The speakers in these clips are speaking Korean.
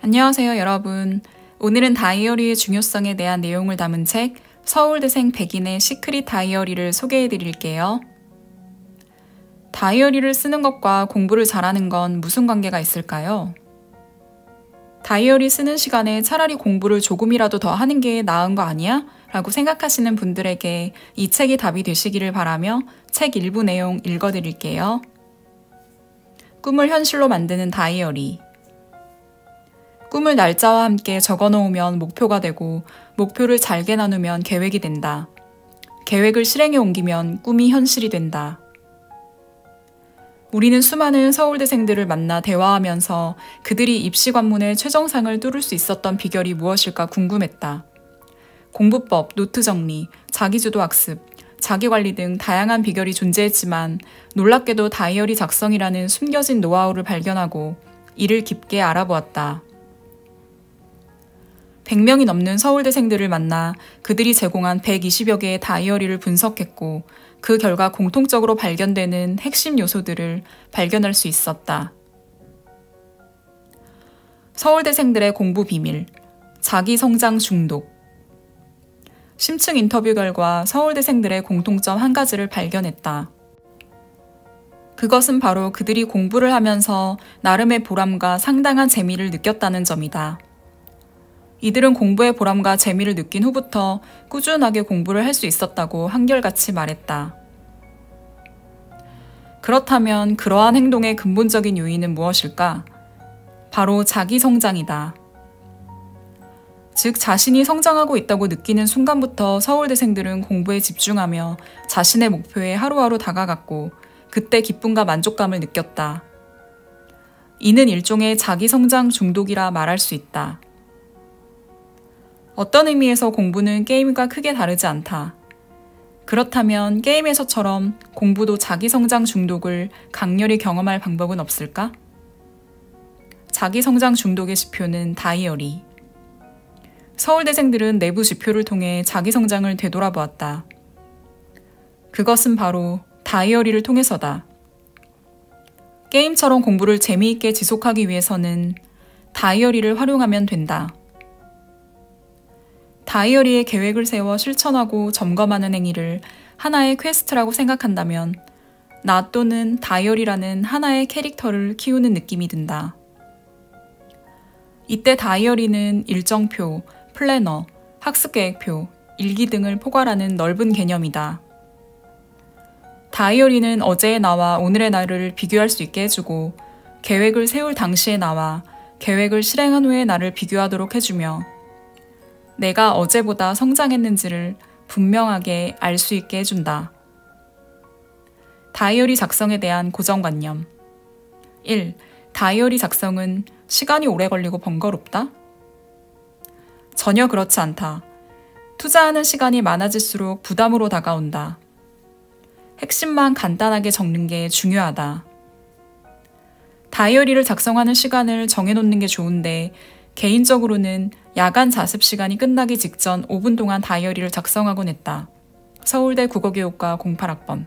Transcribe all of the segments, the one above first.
안녕하세요, 여러분. 오늘은 다이어리의 중요성에 대한 내용을 담은 책 서울대생 백인의 시크릿 다이어리를 소개해 드릴게요. 다이어리를 쓰는 것과 공부를 잘하는 건 무슨 관계가 있을까요? 다이어리 쓰는 시간에 차라리 공부를 조금이라도 더 하는 게 나은 거 아니야? 라고 생각하시는 분들에게 이 책이 답이 되시기를 바라며 책 일부 내용 읽어드릴게요. 꿈을 현실로 만드는 다이어리. 꿈을 날짜와 함께 적어놓으면 목표가 되고, 목표를 잘게 나누면 계획이 된다. 계획을 실행에 옮기면 꿈이 현실이 된다. 우리는 수많은 서울대생들을 만나 대화하면서 그들이 입시 관문의 최정상을 뚫을 수 있었던 비결이 무엇일까 궁금했다. 공부법, 노트 정리, 자기주도 학습, 자기관리 등 다양한 비결이 존재했지만 놀랍게도 다이어리 작성이라는 숨겨진 노하우를 발견하고 이를 깊게 알아보았다. 100명이 넘는 서울대생들을 만나 그들이 제공한 120여 개의 다이어리를 분석했고 그 결과 공통적으로 발견되는 핵심 요소들을 발견할 수 있었다. 서울대생들의 공부 비밀, 자기 성장 중독. 심층 인터뷰 결과 서울대생들의 공통점 한 가지를 발견했다. 그것은 바로 그들이 공부를 하면서 나름의 보람과 상당한 재미를 느꼈다는 점이다. 이들은 공부의 보람과 재미를 느낀 후부터 꾸준하게 공부를 할 수 있었다고 한결같이 말했다. 그렇다면 그러한 행동의 근본적인 요인은 무엇일까? 바로 자기 성장이다. 즉, 자신이 성장하고 있다고 느끼는 순간부터 서울대생들은 공부에 집중하며 자신의 목표에 하루하루 다가갔고 그때 기쁨과 만족감을 느꼈다. 이는 일종의 자기 성장 중독이라 말할 수 있다. 어떤 의미에서 공부는 게임과 크게 다르지 않다. 그렇다면 게임에서처럼 공부도 자기 성장 중독을 강렬히 경험할 방법은 없을까? 자기 성장 중독의 지표는 다이어리. 서울대생들은 내부 지표를 통해 자기 성장을 되돌아보았다. 그것은 바로 다이어리를 통해서다. 게임처럼 공부를 재미있게 지속하기 위해서는 다이어리를 활용하면 된다. 다이어리에 계획을 세워 실천하고 점검하는 행위를 하나의 퀘스트라고 생각한다면 나 또는 다이어리라는 하나의 캐릭터를 키우는 느낌이 든다. 이때 다이어리는 일정표, 플래너, 학습계획표, 일기 등을 포괄하는 넓은 개념이다. 다이어리는 어제의 나와 오늘의 나를 비교할 수 있게 해주고 계획을 세울 당시의 나와 계획을 실행한 후의 나를 비교하도록 해주며 내가 어제보다 성장했는지를 분명하게 알 수 있게 해준다. 다이어리 작성에 대한 고정관념. 1. 다이어리 작성은 시간이 오래 걸리고 번거롭다? 전혀 그렇지 않다. 투자하는 시간이 많아질수록 부담으로 다가온다. 핵심만 간단하게 적는 게 중요하다. 다이어리를 작성하는 시간을 정해놓는 게 좋은데 개인적으로는 야간 자습 시간이 끝나기 직전 5분 동안 다이어리를 작성하곤 했다. 서울대 국어교육과 08학번.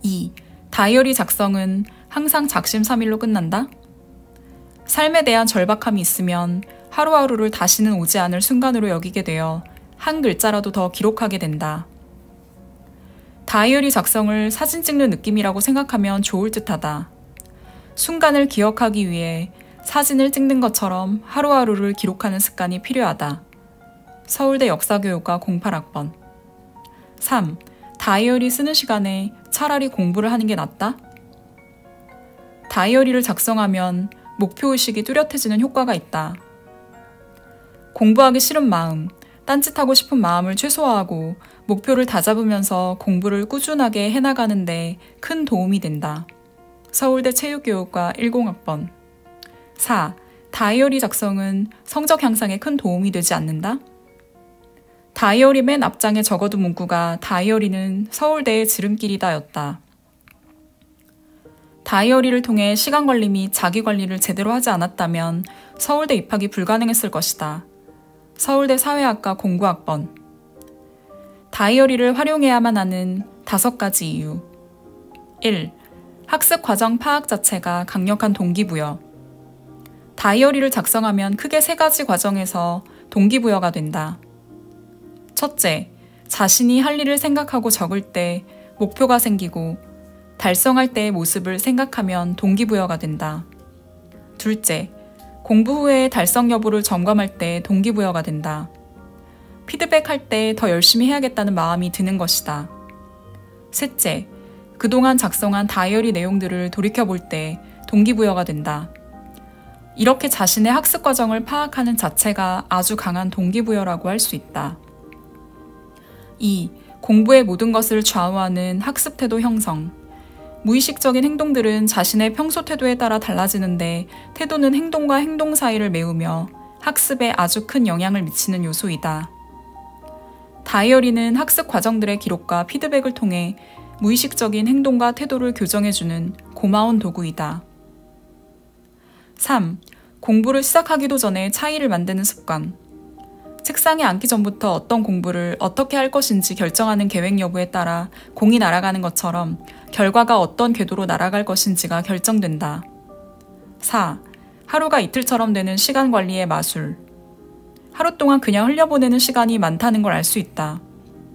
2. 다이어리 작성은 항상 작심삼일로 끝난다? 삶에 대한 절박함이 있으면 하루하루를 다시는 오지 않을 순간으로 여기게 되어 한 글자라도 더 기록하게 된다. 다이어리 작성을 사진 찍는 느낌이라고 생각하면 좋을 듯하다. 순간을 기억하기 위해 사진을 찍는 것처럼 하루하루를 기록하는 습관이 필요하다. 서울대 역사교육과 08학번. 3. 다이어리 쓰는 시간에 차라리 공부를 하는 게 낫다? 다이어리를 작성하면 목표의식이 뚜렷해지는 효과가 있다. 공부하기 싫은 마음, 딴짓하고 싶은 마음을 최소화하고 목표를 다잡으면서 공부를 꾸준하게 해나가는 데 큰 도움이 된다. 서울대 체육교육과 10학번. 4. 다이어리 작성은 성적 향상에 큰 도움이 되지 않는다? 다이어리 맨 앞장에 적어둔 문구가 다이어리는 서울대의 지름길이다 였다. 다이어리를 통해 시간관리 및 자기관리를 제대로 하지 않았다면 서울대 입학이 불가능했을 것이다. 서울대 사회학과 09학번. 다이어리를 활용해야만 하는 5가지 이유. 1. 학습 과정 파악 자체가 강력한 동기부여. 다이어리를 작성하면 크게 세 가지 과정에서 동기부여가 된다. 첫째, 자신이 할 일을 생각하고 적을 때 목표가 생기고 달성할 때의 모습을 생각하면 동기부여가 된다. 둘째, 공부 후에 달성 여부를 점검할 때 동기부여가 된다. 피드백할 때 더 열심히 해야겠다는 마음이 드는 것이다. 셋째, 그동안 작성한 다이어리 내용들을 돌이켜볼 때 동기부여가 된다. 이렇게 자신의 학습 과정을 파악하는 자체가 아주 강한 동기부여라고 할 수 있다. 2. 공부의 모든 것을 좌우하는 학습 태도 형성. 무의식적인 행동들은 자신의 평소 태도에 따라 달라지는데 태도는 행동과 행동 사이를 메우며 학습에 아주 큰 영향을 미치는 요소이다. 다이어리는 학습 과정들의 기록과 피드백을 통해 무의식적인 행동과 태도를 교정해주는 고마운 도구이다. 3. 공부를 시작하기도 전에 차이를 만드는 습관. 책상에 앉기 전부터 어떤 공부를 어떻게 할 것인지 결정하는 계획 여부에 따라 공이 날아가는 것처럼 결과가 어떤 궤도로 날아갈 것인지가 결정된다. 4. 하루가 이틀처럼 되는 시간 관리의 마술. 하루 동안 그냥 흘려보내는 시간이 많다는 걸 알 수 있다.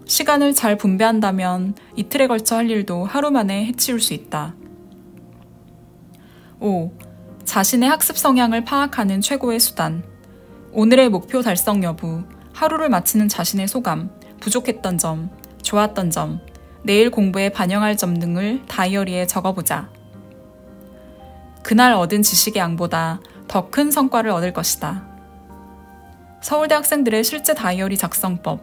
시간을 잘 분배한다면 이틀에 걸쳐 할 일도 하루 만에 해치울 수 있다. 5. 자신의 학습 성향을 파악하는 최고의 수단. 오늘의 목표 달성 여부, 하루를 마치는 자신의 소감, 부족했던 점, 좋았던 점, 내일 공부에 반영할 점 등을 다이어리에 적어보자. 그날 얻은 지식의 양보다 더 큰 성과를 얻을 것이다. 서울대 학생들의 실제 다이어리 작성법.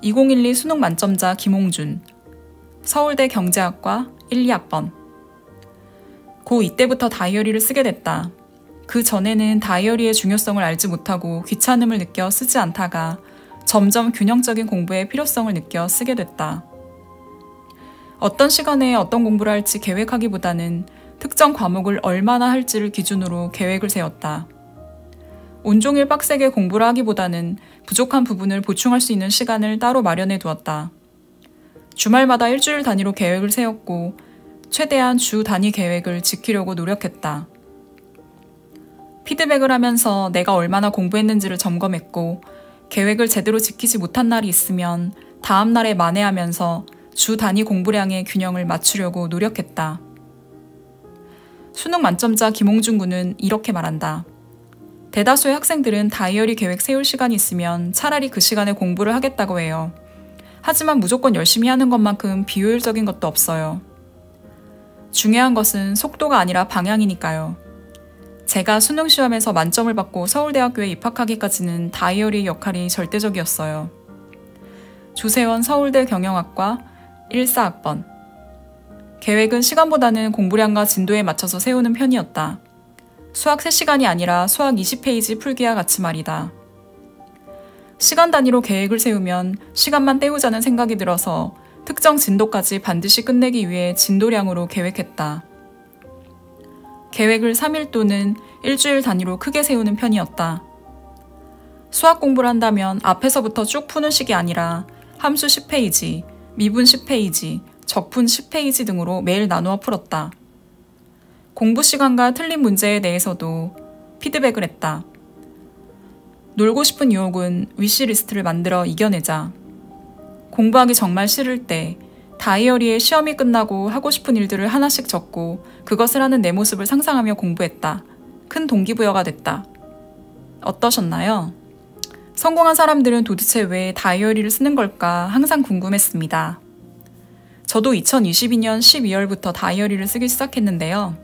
2012 수능 만점자 김홍준. 서울대 경제학과 1, 2학번. 고 이때부터 다이어리를 쓰게 됐다. 그 전에는 다이어리의 중요성을 알지 못하고 귀찮음을 느껴 쓰지 않다가 점점 균형적인 공부의 필요성을 느껴 쓰게 됐다. 어떤 시간에 어떤 공부를 할지 계획하기보다는 특정 과목을 얼마나 할지를 기준으로 계획을 세웠다. 온종일 빡세게 공부를 하기보다는 부족한 부분을 보충할 수 있는 시간을 따로 마련해 두었다. 주말마다 일주일 단위로 계획을 세웠고 최대한 주 단위 계획을 지키려고 노력했다. 피드백을 하면서 내가 얼마나 공부했는지를 점검했고 계획을 제대로 지키지 못한 날이 있으면 다음 날에 만회하면서 주 단위 공부량의 균형을 맞추려고 노력했다. 수능 만점자 김홍준 군은 이렇게 말한다. 대다수의 학생들은 다이어리 계획 세울 시간이 있으면 차라리 그 시간에 공부를 하겠다고 해요. 하지만 무조건 열심히 하는 것만큼 비효율적인 것도 없어요. 중요한 것은 속도가 아니라 방향이니까요. 제가 수능 시험에서 만점을 받고 서울대학교에 입학하기까지는 다이어리의 역할이 절대적이었어요. 조세원 서울대 경영학과 14학번. 계획은 시간보다는 공부량과 진도에 맞춰서 세우는 편이었다. 수학 3시간이 아니라 수학 20페이지 풀기와 같이 말이다. 시간 단위로 계획을 세우면 시간만 때우자는 생각이 들어서 특정 진도까지 반드시 끝내기 위해 진도량으로 계획했다. 계획을 3일 또는 일주일 단위로 크게 세우는 편이었다. 수학 공부를 한다면 앞에서부터 쭉 푸는 식이 아니라 함수 10페이지, 미분 10페이지, 적분 10페이지 등으로 매일 나누어 풀었다. 공부 시간과 틀린 문제에 대해서도 피드백을 했다. 놀고 싶은 유혹은 위시리스트를 만들어 이겨내자. 공부하기 정말 싫을 때 다이어리에 시험이 끝나고 하고 싶은 일들을 하나씩 적고 그것을 하는 내 모습을 상상하며 공부했다. 큰 동기부여가 됐다. 어떠셨나요? 성공한 사람들은 도대체 왜 다이어리를 쓰는 걸까 항상 궁금했습니다. 저도 2022년 12월부터 다이어리를 쓰기 시작했는데요.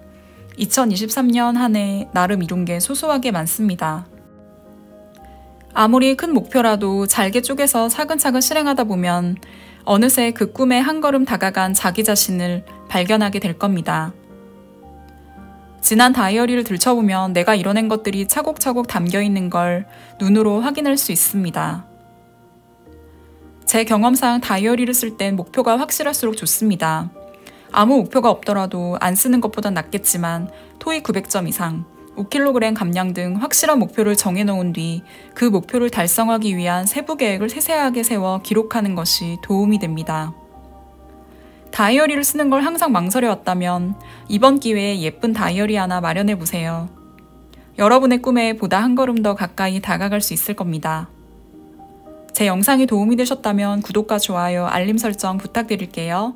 2023년 한 해 나름 이룬 게 소소하게 많습니다. 아무리 큰 목표라도 잘게 쪼개서 차근차근 실행하다 보면 어느새 그 꿈에 한 걸음 다가간 자기 자신을 발견하게 될 겁니다. 지난 다이어리를 들춰보면 내가 이뤄낸 것들이 차곡차곡 담겨있는 걸 눈으로 확인할 수 있습니다. 제 경험상 다이어리를 쓸 땐 목표가 확실할수록 좋습니다. 아무 목표가 없더라도 안 쓰는 것보단 낫겠지만 토익 900점 이상, 5kg 감량 등 확실한 목표를 정해놓은 뒤 그 목표를 달성하기 위한 세부 계획을 세세하게 세워 기록하는 것이 도움이 됩니다. 다이어리를 쓰는 걸 항상 망설여왔다면 이번 기회에 예쁜 다이어리 하나 마련해보세요. 여러분의 꿈에 보다 한 걸음 더 가까이 다가갈 수 있을 겁니다. 제 영상이 도움이 되셨다면 구독과 좋아요, 알림 설정 부탁드릴게요.